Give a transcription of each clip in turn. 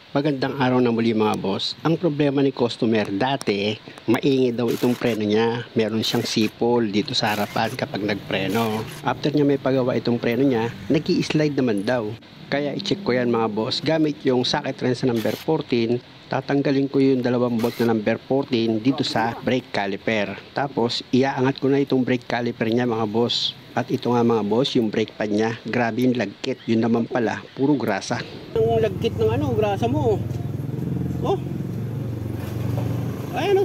Magandang araw na muli mga boss. Ang problema ni customer dati, maingay daw itong preno niya. Meron siyang sipol dito sa harapan kapag nagpreno. After niya may pagawa itong preno niya, nag-i-slide naman daw. Kaya i-check ko yan mga boss. Gamit yung socket wrench na number 14, tatanggalin ko yung 2 bolt na number 14 dito sa brake caliper. Tapos, iaangat ko na itong brake caliper niya mga boss. At ito nga mga boss, yung brake pad niya, grabe yung lagkit. Yun naman pala, puro grasa. Ang lagkit ng grasa mo. Oh. Ayan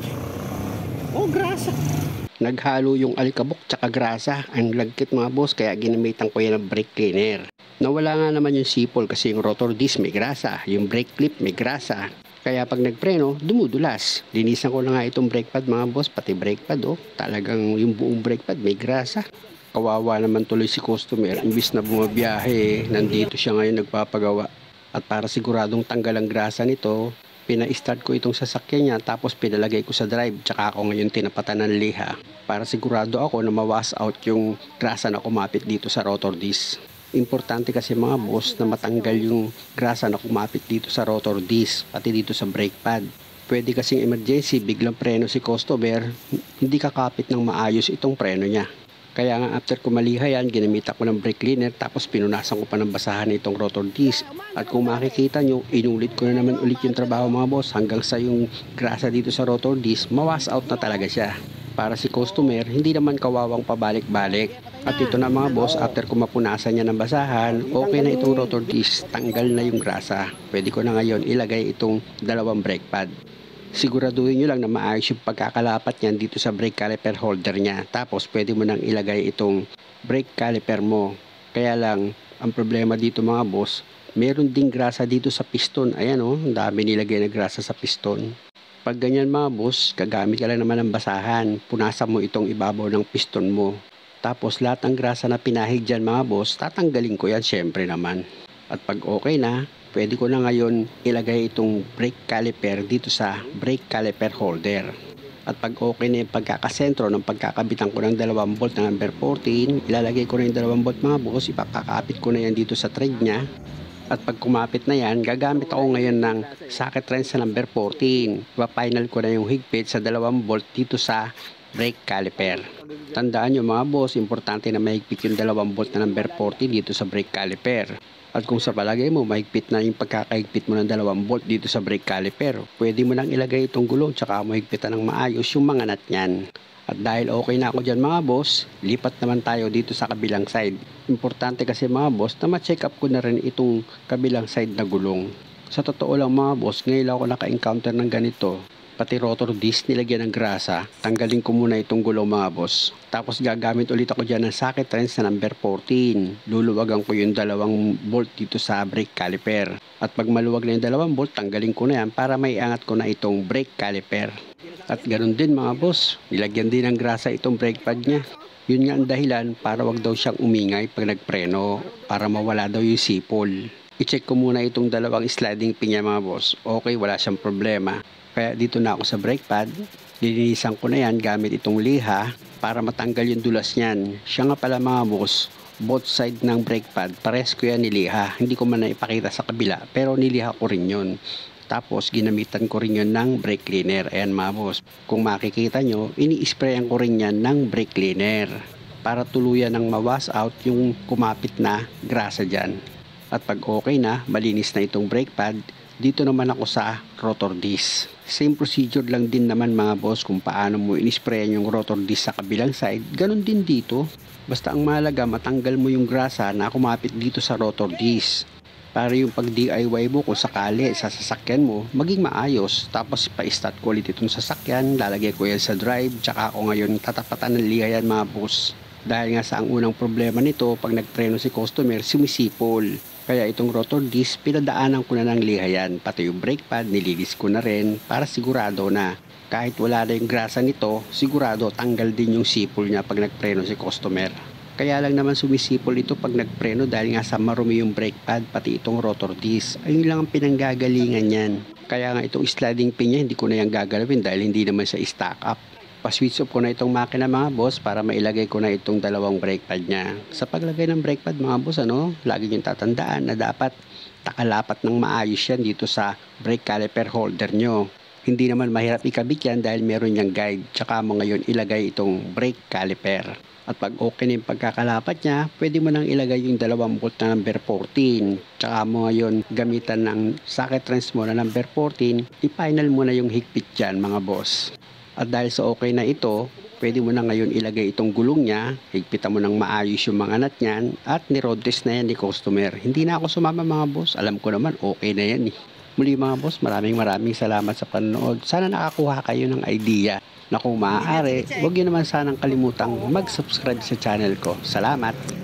oh, grasa. Naghalo yung alikabok tsaka grasa. Ang lagkit mga boss, kaya ginamitan ko yan ng brake cleaner. Nawala nga naman yung sipol kasi yung rotor disc may grasa, yung brake clip may grasa. Kaya pag nagpreno, dumudulas. Linisan ko na nga itong brake pad mga boss, pati brake pad talagang yung buong brake pad may grasa. Kawawa naman tuloy si customer, imbis na bumabiyahe, nandito siya ngayon nagpapagawa. At para siguradong tanggal ang grasa nito, pina-start ko itong sasakyan niya tapos pinalagay ko sa drive, tsaka ako ngayon tinapatan ng liha para sigurado ako na mawas out yung grasa na kumapit dito sa rotor disc. Importante kasi mga boss na matanggal yung grasa na kumapit dito sa rotor disc, pati dito sa brake pad. Pwede kasing emergency, biglang preno si customer, hindi kakapit ng maayos itong preno niya. Kaya nga after ko maliha yan, ginamita ko ng brake cleaner tapos pinunasan ko pa ng basahan itong rotor disc. At kung makikita nyo, inulit ko na naman ulit yung trabaho mga boss hanggang sa yung grasa dito sa rotor disc, mawas out na talaga siya. Para si customer, hindi naman kawawang pabalik-balik. At ito na mga boss, after ko mapunasan niya ng basahan, okay na itong rotor disc, tanggal na yung grasa. Pwede ko na ngayon ilagay itong 2 brake pad. Siguraduhin nyo lang na maayos yung pagkakalapat niyan dito sa brake caliper holder niya. Tapos pwede mo nang ilagay itong brake caliper mo. Kaya lang, ang problema dito mga boss, meron ding grasa dito sa piston. Ayan ang dami nilagay na grasa sa piston. Pag ganyan mga boss, gagamit ka lang naman ng basahan. Punasan mo itong ibabaw ng piston mo. Tapos lahat ng grasa na pinahid dyan mga boss, tatanggalin ko yan syempre naman. At pag okay na, pwede ko na ngayon ilagay itong brake caliper dito sa brake caliper holder. At pag okay na yung pagkakasentro ng pagkakabitan ko ng 2 bolt na number 14, ilalagay ko na yung 2 bolt mga boss, ipakakapit ko na yan dito sa thread niya. At pag kumapit na yan, gagamit ako ngayon ng socket wrench sa number 14. Ipa-final ko na yung higpit sa 2 bolt dito sa brake caliper. Tandaan nyo mga boss, importante na mahigpit yung 2 bolt na number 40 dito sa brake caliper. At kung sa palagay mo, mahigpit na yung pagkakahigpit mo ng 2 bolt dito sa brake caliper, pwede mo nang ilagay itong gulong tsaka mahigpitan ng maayos yung mga nut niyan. At dahil okay na ako dyan mga boss, lipat naman tayo dito sa kabilang side. Importante kasi mga boss na ma-check up ko na rin itong kabilang side na gulong. Sa totoo lang mga boss, ngayon ako naka-encounter ng ganito. Pati rotor disc nilagyan ng grasa, tanggalin ko muna itong gulong mga boss. Tapos gagamit ulit ako dyan ng socket wrench na number 14. Luluwagan ko yung 2 bolt dito sa brake caliper. At pag maluwag na yung 2 bolt, tanggalin ko na yan para may angat ko na itong brake caliper. At ganoon din mga boss, nilagyan din ng grasa itong brake pad niya. Yun nga ang dahilan para wag daw siyang umingay pag nagpreno, para mawala daw yung sipol. I-check ko muna itong 2 sliding pin niya mga boss. Okay, wala siyang problema. Kaya dito na ako sa brake pad, lilinisan ko na yan gamit itong liha para matanggal yung dulas niyan. Siya nga pala mga boss, both side ng brake pad, pares ko yan niliha. Hindi ko man na ipakita sa kabila, pero niliha ko rin yun. Tapos ginamitan ko rin yun ng brake cleaner. Ayan mga boss, kung makikita nyo, ini-sprayan ko rin yan ng brake cleaner para tuluyan ng mawas out yung kumapit na grasa dyan. At pag okay na, malinis na itong brake pad, dito naman ako sa rotor disc. Same procedure lang din naman mga boss kung paano mo in-sprayan yung rotor disc sa kabilang side. Ganon din dito. Basta ang mahalaga matanggal mo yung grasa na kumapit dito sa rotor disc. Para yung pag DIY mo kung sakali sa sasakyan mo, maging maayos. Tapos pa-start ko ulit itong sasakyan, lalagay ko yan sa drive, tsaka ako ngayon tatapatan ng liha yan mga boss. Dahil nga sa ang unang problema nito, pag nagpreno si customer, sumisipol. Kaya itong rotor disc, pinadaanan ko na ng liha yan. Pati yung brake pad, nililis ko na rin para sigurado na kahit wala na yung grasa nito, sigurado tanggal din yung sipol niya pag nagpreno si customer. Kaya lang naman sumisipol ito pag nagpreno dahil nga sa marumi yung brake pad, pati itong rotor disc. Ayun lang ang pinanggagalingan yan. Kaya nga itong sliding pin niya, hindi ko na yan gagalawin dahil hindi naman siya stack up. Pa-switch off ko na itong makina mga boss para mailagay ko na itong 2 brake pad niya. Sa paglagay ng brake pad mga boss, lagi niyong tatandaan na dapat nakalapat ng maayos yan dito sa brake caliper holder nyo. Hindi naman mahirap ikabit yan dahil meron niyang guide. Tsaka mo ngayon ilagay itong brake caliper. At pag okay na yung pagkakalapat niya, pwede mo nang ilagay yung 2 bolt na number 14. Tsaka mo ngayon gamitan ng socket wrench mo na number 14, i-final mo na yung higpit dyan mga boss. At dahil sa okay na ito, pwede mo na ngayon ilagay itong gulong niya, higpitan mo ng maayos yung mga nut niyan, at ni-road test na yan ni customer. Hindi na ako sumama mga boss, alam ko naman okay na yan eh. Muli mga boss, maraming salamat sa panonood. Sana nakakuha kayo ng idea na kung maaari, huwag nyo naman sanang kalimutang mag-subscribe sa channel ko. Salamat!